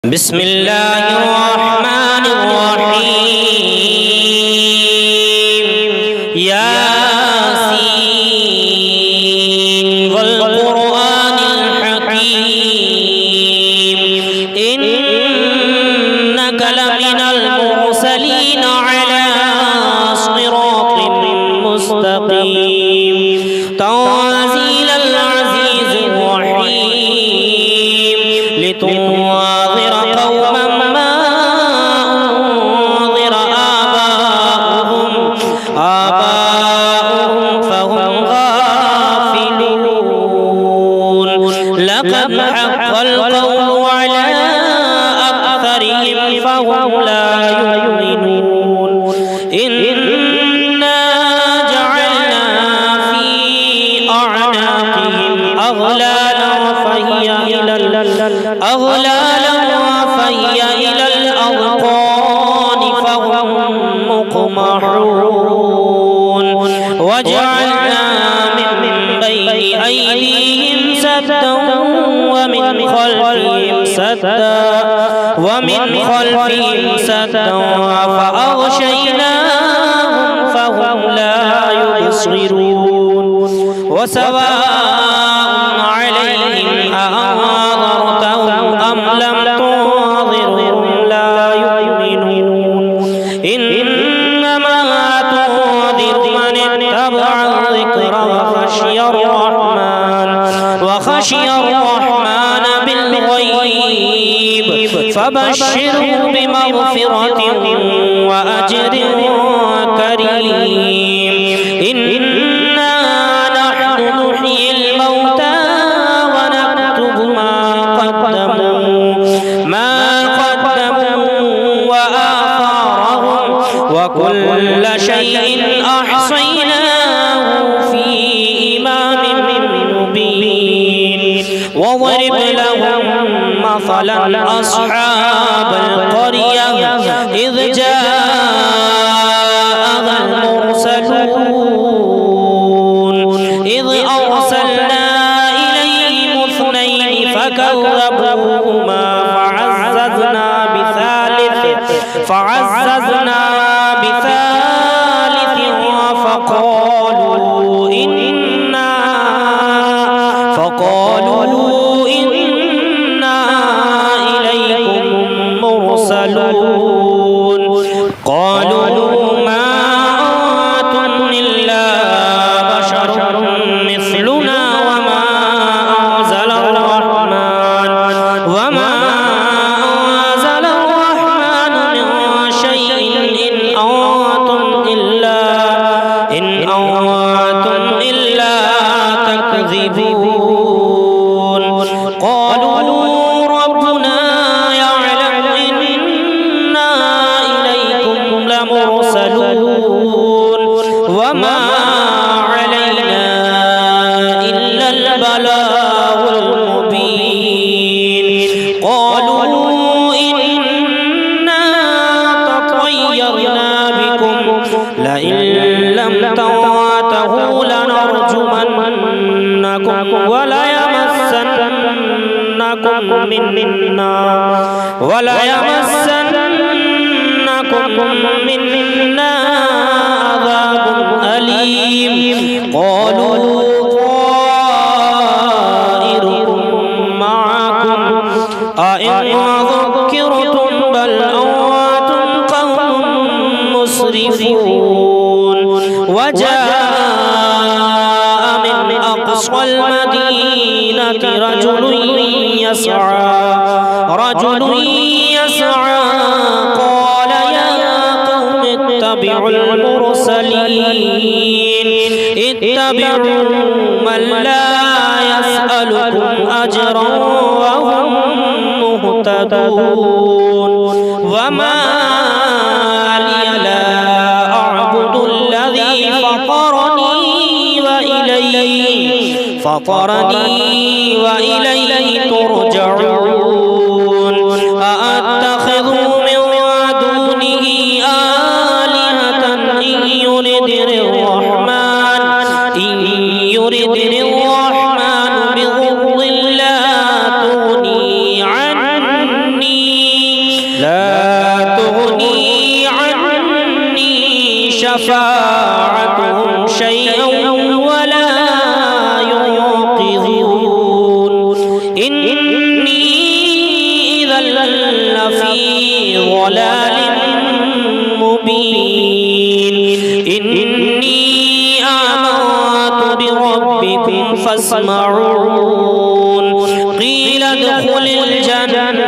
بسم الله الرحمن الرحيم ياسين والقرآن الحكيم إنك لمن المرسلين على صراط مستقيم تنزيل العزيز الرحيم لتنذر قوما ما أنذر آباؤهم فهم غافلون لقد حق القول على أكثرهم فهم لا يؤمنون إنا جعلنا في أعناقهم أغلالا فهي إلى الأذقان فهم مقمحون وجعلنا من بين أيديهم سدا ومن خلفهم سدا فأغشيناهم فهم لا يبصرون وسواء عليهم أأنذرتهم أم لم تنذرهم لا يؤمنون إنما تنذر من اتبع الذكر وخشي الرحمن بالغيب فبشره بمغفرة وأجر كريم إنا نحن نحيي الموتى ونكتب ما قدموا وآثارهم وكل شيء أحصيناه في إمام مبين واضرب لهم مثلا أصحاب القرية إذ جاءها المرسلون إذ أرسلنا إليهم اثنين فكذبوهما فعززنا بثالث فقالوا إنا إليكم مرسلون قالوا ما أنتم إلا بشر مثلنا وما أنزل الرحمن من شيء إن أنتم إلا تكذبون قالوا ربنا يعلم إنا إليكم لمرسلون وما علينا إلا البلاغ المبين قالوا إنا تطيرنا بكم لئن لم تنتهوا لنرجمنكم وليمسنكم منا عذاب أليم قالوا طائركم معكم أئن ذكرتم بل أنتم قوم مسرفون وجاء من أقصى المدينة رجل يسعى قال يا قوم اتبعوا من لا يسألكم أجرا وهم مهتدون وما لي لا أعبد الذي فطرني وإليه ترجعون أأتخذ من دونه آلهة إن يردني الرحمن بضر لا تغني عني لا تغني عني شفاعتهم شيئا ولا ينقذون إني إذا لفي ضلال مبين إني آمنت بربكم فاسمعون قيل ادخل الجنة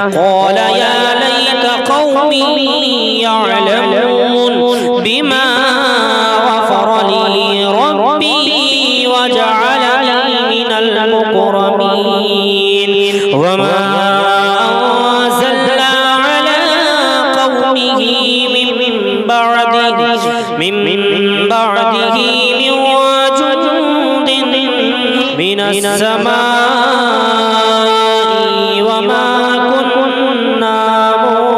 قال يا ليت قومي يعلمون بما غفر لي ربي وجعلني من المكرمين وما أنزلنا على قومه من بعده من جند من السماء وما كنا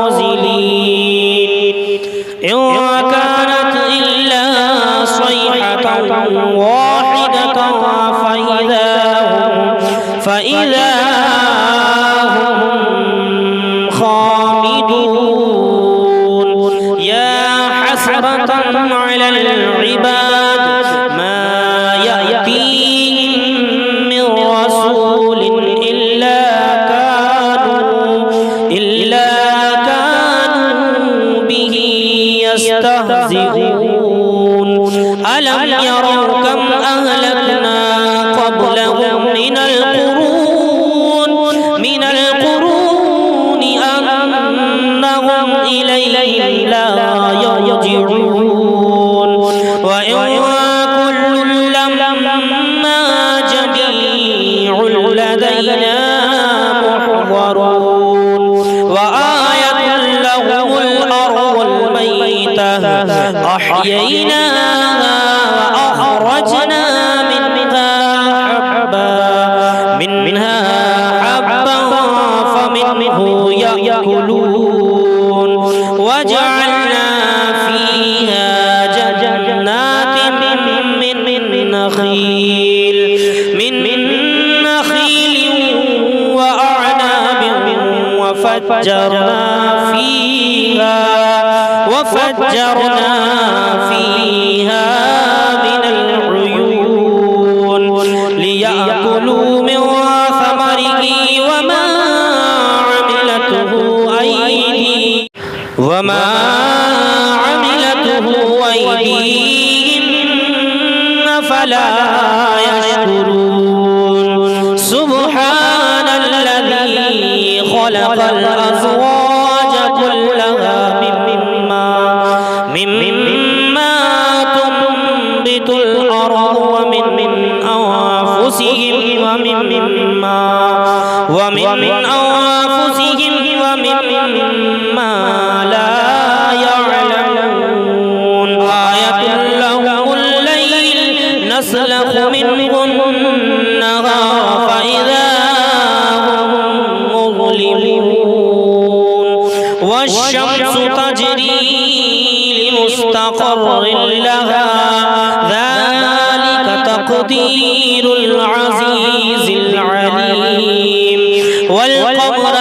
منزلين إن كانت إلا صيحة واحدة فإذا هم خامدون يا حسرة على العباد ما يأتيهم من رسول إلا كانوا به يستهزئون ألم يروا كم أهلكنا قبلهم من القرون أنهم إلينا لا يرجعون وإن كل لما جميع لدينا محضرون وآية لهم الأرض الميتة أحييناها وأخرجنا منها حبا فمنه يأكلون وجعلنا فيها جنات من نخيل وأعناب وفجرنا فيها من العيون ليأكلوا من ثمره وما عملته أيديهم فلا يشكرون سبحان الذي خلق الأزواج كلها مما تنبت الأرض ومن أنفسهم ومما لا يعلمون آية لهم الليل نسلخ منه النهار فإذا هم مظلمون والشمس تجري لمستقر لها ذلك تقدير العزيز العليم والقمر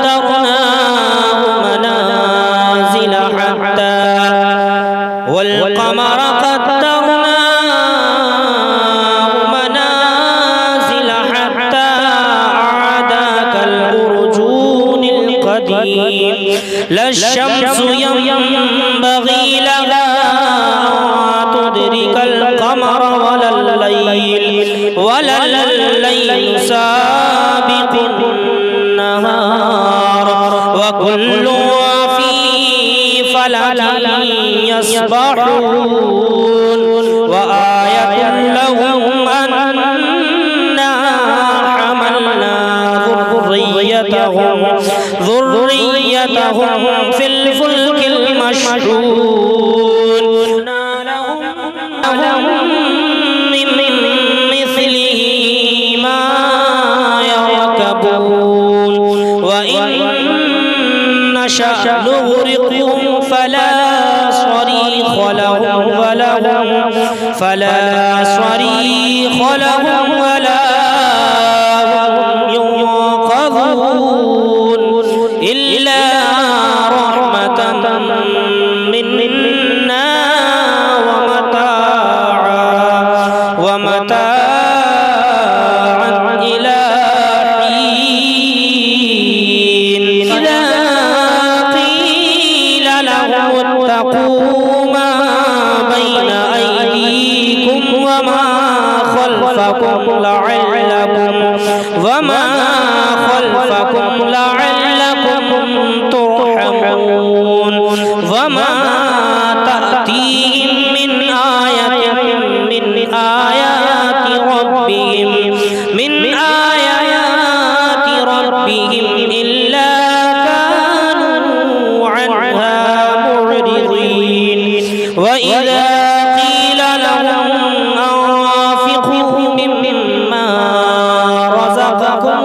قدرناه منازل حتى عاد كالأرجون القديم لا الشمس ينبغي لها أن تدرك القمر ولا الليل سابق النهار وكل في فلك يسبحون وآية لهم أنا حملنا ذريتهم في الفلك المشحون لهم من مثله ما يركبون وإن نشأ نغرقهم فلا صريخ لهم ولا هم ينقذون إلا كانوا عنها معرضين وإذا قيل لهم أنفقوا مما رزقكم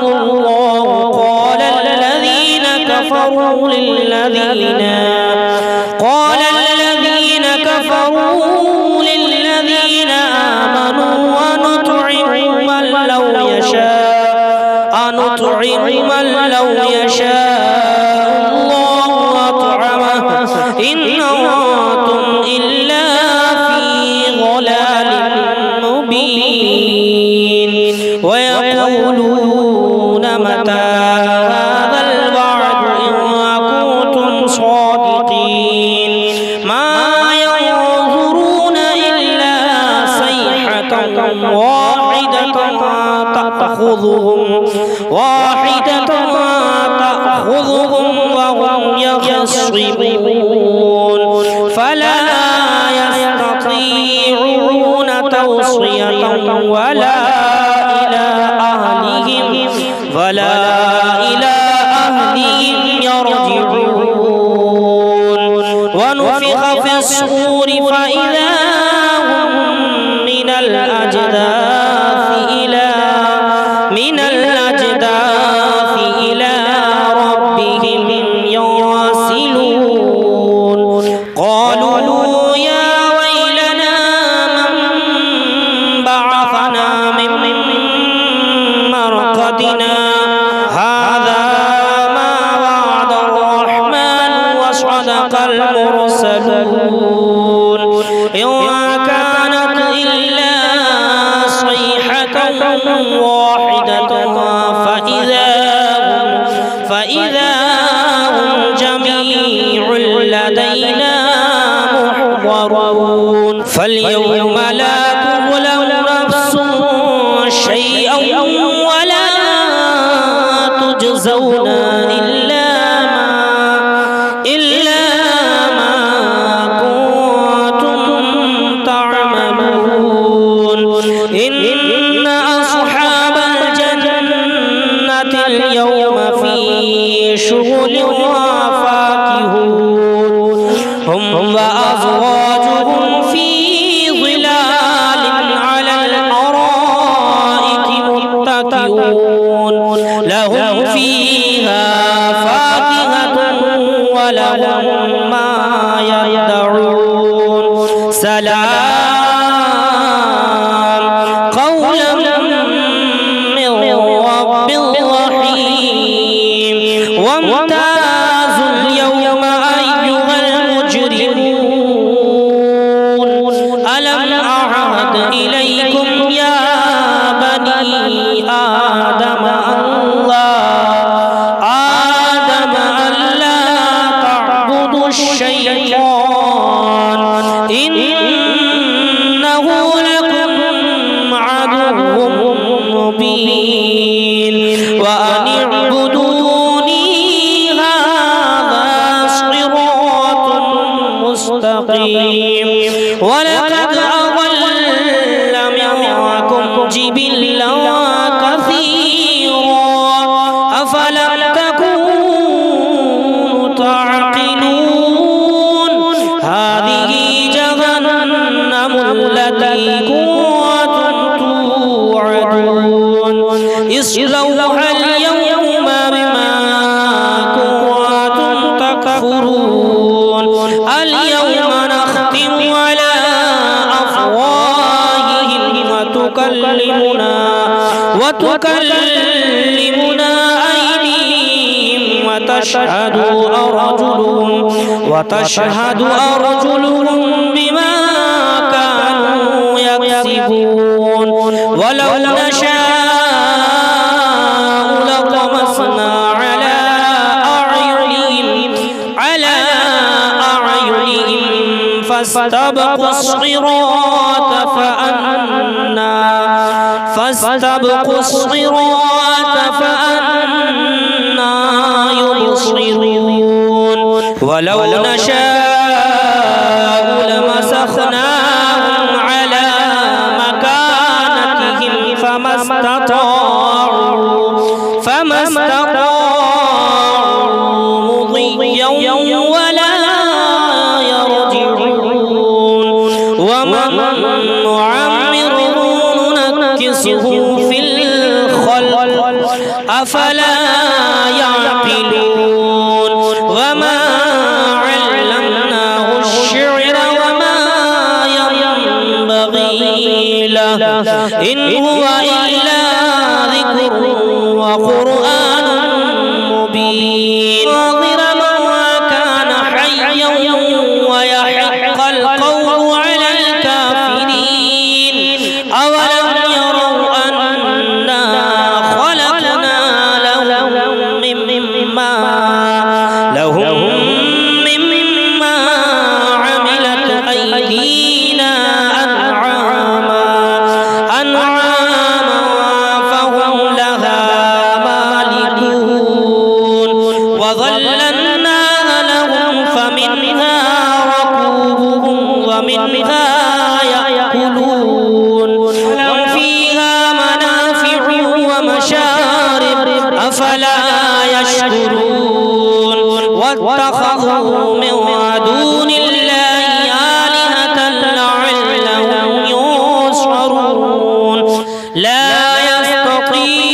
الله قال الذين كفروا للذين آمنوا أنطعم من لو يشاء الله أطعمه إن أنتم إلا في ضلال مبين ويقولون متى هذا الوعد إن كنتم صادقين ما ينظرون إلا صيحة واحدة تأخذهم وهم يخصمون فلا يستطيعون توصية ولا إلى أهلهم يرجعون ونفخ في الصور فإذا هم من الأجداث إلى ربهم ينسلون قالوا يا ويلنا من بعثنا من مرقدنا هذا ما وعد الرحمن وصدق المرسلون إن كانت إلا صيحة واحدة فإذا هم جميع لدينا محضرون فاليوم لا تظلم نفس شيئا ولا تجزون إلا ما كنتم تعملون إن أصحاب الجنة اليوم في شغل فاكهون هم وأزواجهم في ظلال على الأرائك متكئون لهم فيها فاكهة ولهم ما يدعون سلام قولا من رب رحيم وامتازوا اليوم أيها المجرمون ألم أعهد إليكم يا بني آدم ألا تعبدوا الشيطان إنه لكم عدو مبين وأن اعبدوني هذا صراط مستقيم ولقد أضل منكم جبلا كثيرا أفلم تكونوا تعقلون هذه جهنم التي كنتم توعدون اصلوها اليوم بما كنتم تكفرون اليوم نختم على أفواههم وتكلمنا أيديهم وتشهد أرجلهم بما كانوا يكسبون ولو نشاء لطمسنا على أعينهم فاستبقوا الصراط فأنا يبصرون ولو نشاء لمسخناهم على مكانتهم فما استطاعوا فما استطاعوا مضيا ولا يرجعون ومن نعمره ننكسه في الخلق أفلا يعقلون وما علمناه الشعر وما ينبغي له إن هو إلا ذكر وقرآن مبين وما كان حيا ويحق القول على الكافرين أولم يروا أنا خلقنا لهم مما عملت أيدينا أنعاما فهم لها مالكون وظللناها لهم فمنها ركوبهم ومنها يأكلون لهم فيها منافع ومشارب أفلا يشكرون واتخذوا من دون الله آلهة لعلهم ينصرون لا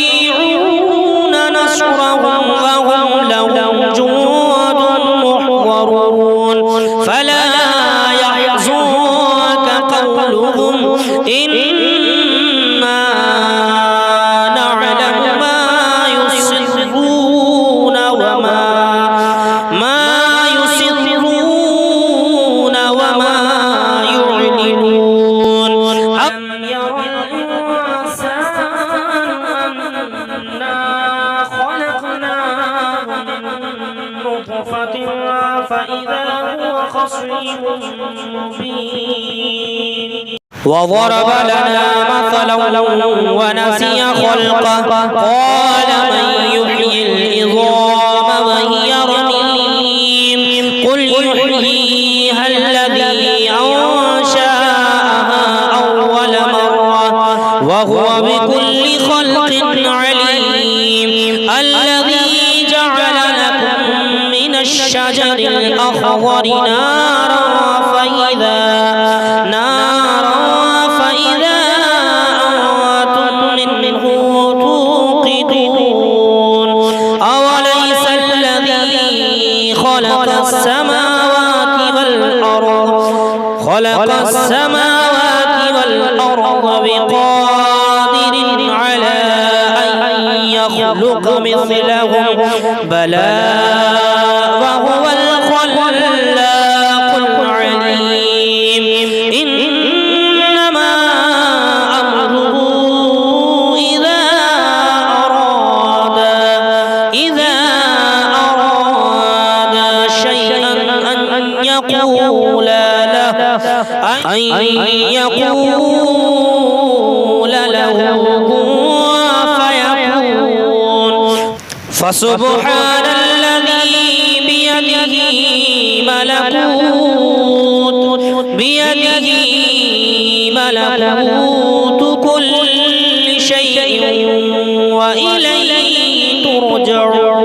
يستطيعون نصرهم وهم لهم جند محضرون فلا يحزنك قولهم إنا نعلم ما يسرون وما يعلنون أم يرى الإنسان أنا خلقناه من نطفة فإذا هو خصيم مبين وضرب لنا مثلا ونسي خلقه قال من يحيي العظام وهي رميم قل يحييها الذي أنشأها أول مرة وهو بكل خلق عليم الذي جعل لكم من الشجر الأخضر نارا فإذا أنتم منه توقدون أوليس الذي خلق السماوات والأرض بقادر على أن يخلق مثلهم بلى وهو الخلاق العليم إنما أمره إذا أراد شيئا أن يقول له كن فيكون فسبحان الذي بيده ملكوت كل شيء وإليه ترجعون.